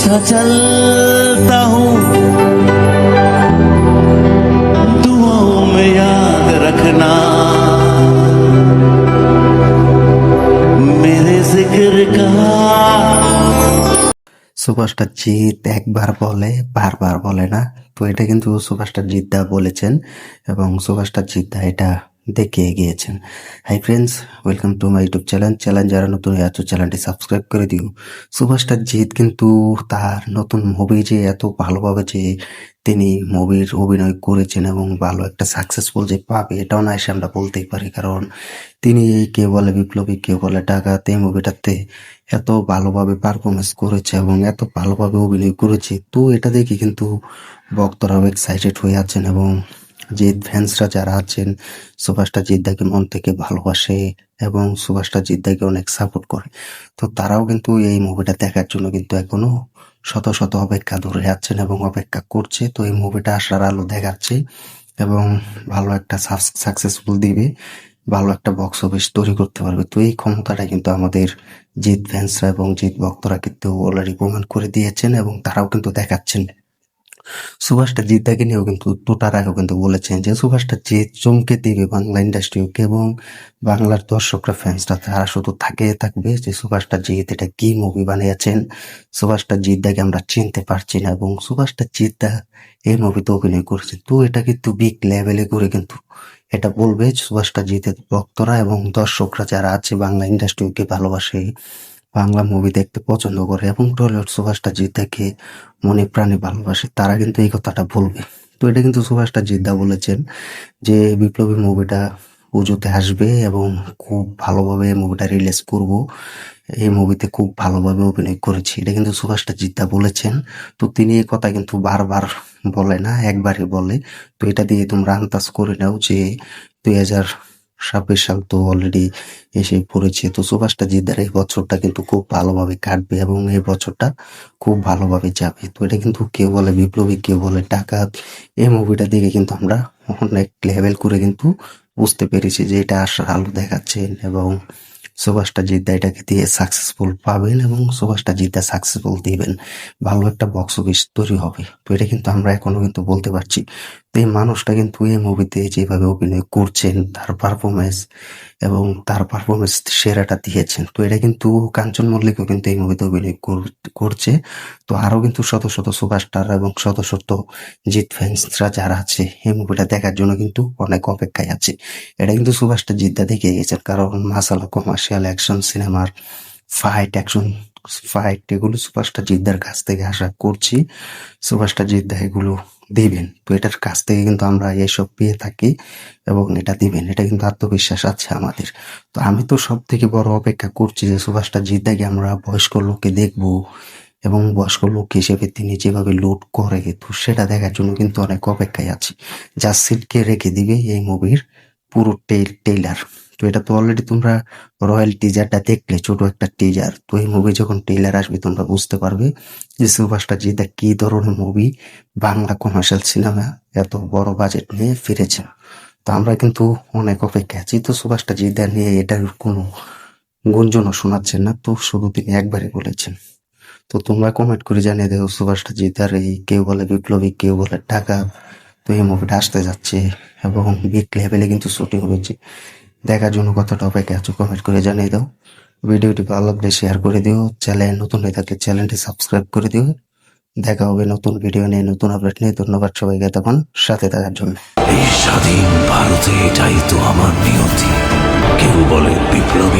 सा चलता हूँ, दुआओं में याद रखना मेरे जिक्र का। সুপারস্টার জিৎ একবার বলে বারবার বলে না, তো এটা কিন্তু সুপারস্টার জিৎদা বলেছেন এবং সুপারস্টার জিৎদা এটা দেখিয়ে গিয়েছেন। Hi friends, welcome to my YouTube channel. যারা নতুন আছো চ্যানেলটি সাবস্ক্রাইব করে দিও। সুপারস্টার জিৎ কিন্তু তার নতুন মুভি যে এত ভালোভাবে যে তিনি মুভির অভিনয় করেছেন এবং ভালো একটা সাকসেসফুল যে পাবে এটাও না এসে আমরা বলতেই পারি, কারণ তিনি এই কে বলে বিপ্লবী কে বলে ডাকাত এই মুভিটাতে এত ভালোভাবে পারফরমেন্স করেছে এবং এত ভালোভাবে অভিনয় করেছে, তো এটা দেখে কিন্তু ভক্তরাও এক্সাইটেড হয়ে আছেন এবং জিৎ ফ্যান্সরা যারা আছেন সুপারস্টার জিৎদাকে মন থেকে ভালোবাসে এবং সুপারস্টার জিৎদাকে অনেক সাপোর্ট করে, তো তারাও কিন্তু এই মুভিটা দেখার জন্য কিন্তু এখনো শত শত অপেক্ষা ধরে আছেন এবং অপেক্ষা করছে। তো এই মুভিটা আসার আলো দেখাচ্ছে এবং ভালো একটা সাকসেসফুল দিবে, ভালো একটা বক্স অফিস তৈরি করতে পারবে। তো এই ক্ষমতাটা কিন্তু আমাদের জিৎ ফ্যান্সরা এবং জিৎ ভক্তরা কিন্তু অলরেডি প্রমাণ করে দিয়েছেন এবং তারাও কিন্তু দেখাচ্ছেন। সুভাষটা জিদ্দাকে নিয়েও কিন্তু তার আগেও কিন্তু বলেছেন যে সুভাষটা জিৎ চমকে দিবে বাংলা ইন্ডাস্ট্রিকে এবং বাংলার দর্শকরা ফ্যান্সরা তারা শুধু থাকবে যে সুভাষটা জিৎ এটা কি মুভি বানিয়েছেন, সুভাষটা জিদ্দাকে আমরা চিনতে পারছি না এবং সুভাষটা জিদ্দা এই মুভিতে অভিনয় করেছে। তো এটা কিন্তু বিগ লেভেলে করে কিন্তু এটা বলবে সুভাষটা জিতের ভক্তরা এবং দর্শকরা যারা আছে বাংলা ইন্ডাস্ট্রিকে ভালোবাসে, বাংলা মুভি দেখতে পছন্দ করে এবং টলিউড সুভাষটা জিদ্দাকে মনে প্রাণে ভালোবাসে, তারা কিন্তু এই কথাটা বলবে। তো এটা কিন্তু সুভাষটা জিদ্দা বলেছেন যে বিপ্লবী মুভিটা পুজোতে আসবে এবং খুব ভালোভাবে মুভিটা রিলিজ করব, এই মুভিতে খুব ভালোভাবে অভিনয় করেছি, এটা কিন্তু সুভাষটা জিদ্দা বলেছেন। তো তিনি এই কথা কিন্তু বারবার বলে না, একবারই বলে। তো এটা দিয়ে তোমরা আন্দাজ করে নাও যে 2026 সাল তো অলরেডি এসে পড়েছে, তো সুভাষটা জিদ্দার এই বছরটা কিন্তু খুব ভালোভাবে কাটবে এবং এই বছরটা খুব ভালোভাবে যাবে। তো এটা কিন্তু কেউ বলে বিপ্লবী কেউ বলে ডাকাত, এই মুভিটা দেখে কিন্তু আমরা অনেক লেভেল করে কিন্তু বুঝতে পেরেছি যে এটা আসার আলো দেখাচ্ছেন এবং সুভাষটা জিদ্দা এটাকে দিয়ে সাকসেসফুল পাবেন এবং সুভাষটা জিদ্দা সাকসেসফুল দিবেন, ভালো একটা বক্স অফিস তৈরি হবে। তো এটা কিন্তু আমরা এখনো কিন্তু বলতে পারছি। তো এই মানুষটা কিন্তু এই মুভিতে যেভাবে অভিনয় করছেন তার পারফরমেন্স এবং তার পারফরমেন্স সেরাটা দিয়েছেন। তো এটা কিন্তু কাঞ্চন মল্লিকও কিন্তু এই মুভিতে অভিনয় করছে। তো আরো কিন্তু শত শত সুপারস্টার এবং শত শত জিৎ ফ্যান্সরা যারা আছে এই মুভিটা দেখার জন্য কিন্তু অনেক অপেক্ষায় আছে। এটা কিন্তু সুভাষটা জিদ্দা দেখে গেছেন, কারণ মাসালা কমার্শিয়াল অ্যাকশন সিনেমার ফাইট এগুলো সুভাষটা জিদ্দার কাছ থেকে আশা করছি সুভাষটা জিদ্দা এগুলো দিবেন। তো এটার কাছ থেকে কিন্তু আমরা এসব পেয়ে থাকি এবং এটা দিবেন, এটা কিন্তু আত্মবিশ্বাস আছে আমাদের। তো আমি তো সব থেকে বড় অপেক্ষা করছি যে সুভাষটা জিদ্দাকে আমরা বয়স্ক লোকে দেখবো এবং বয়স্ক লোক হিসেবে তিনি যেভাবে লুট করে, তো সেটা দেখার জন্য কিন্তু অনেক অপেক্ষায় আছি। জাসিরকে রেখে দিবে এই মুভির পুরো টেইলার। তো এটা তো অলরেডি তোমরা রয়্যাল টিজারটা দেখলে, ছোট একটা টিজার। তো এই মুভি যখন টেইলার আসবে তোমরা বুঝতে পারবে যে সুভাষটা জিদ্দা কি ধরনের মুভি বাংলা কমার্শিয়াল সিনেমা এত বড় বাজেট নিয়ে ফিরেছে। তো আমরা কিন্তু অনেক অপেক্ষা আছি। তো সুভাষটা জিদ্দা নিয়ে এটার কোনো গুঞ্জনও শোনাচ্ছেন না, তো শুধু তিনি একবারই বলেছেন। তো তোমরা কমেন্ট করে জানিয়ে দেবো সুভাষটা জিদ্দার এই কেউ বলে বিপ্লবী কেউ বলে ডাকাত, তো এই মুভিটা আসতে যাচ্ছে এবং বিগ লেভেলে কিন্তু শুটিং হয়েছে, দেখার জন্য কতটা অপেক্ষা আছো কমেন্ট করে জানিয়ে দাও। ভিডিওটি ভালো লাগলে শেয়ার করে দিও, চ্যানেল নতুন হয়ে থাকলে চ্যানেলটি সাবস্ক্রাইব করে দিও। দেখা হবে নতুন ভিডিও নিয়ে, নতুন আপডেট নিয়ে। ধন্যবাদ সবাইকে তখন সাথে থাকার জন্য। এই স্বাধীন ভারতে এটাই তো আমার নিয়তি। কেউ বলে বিপ্লবী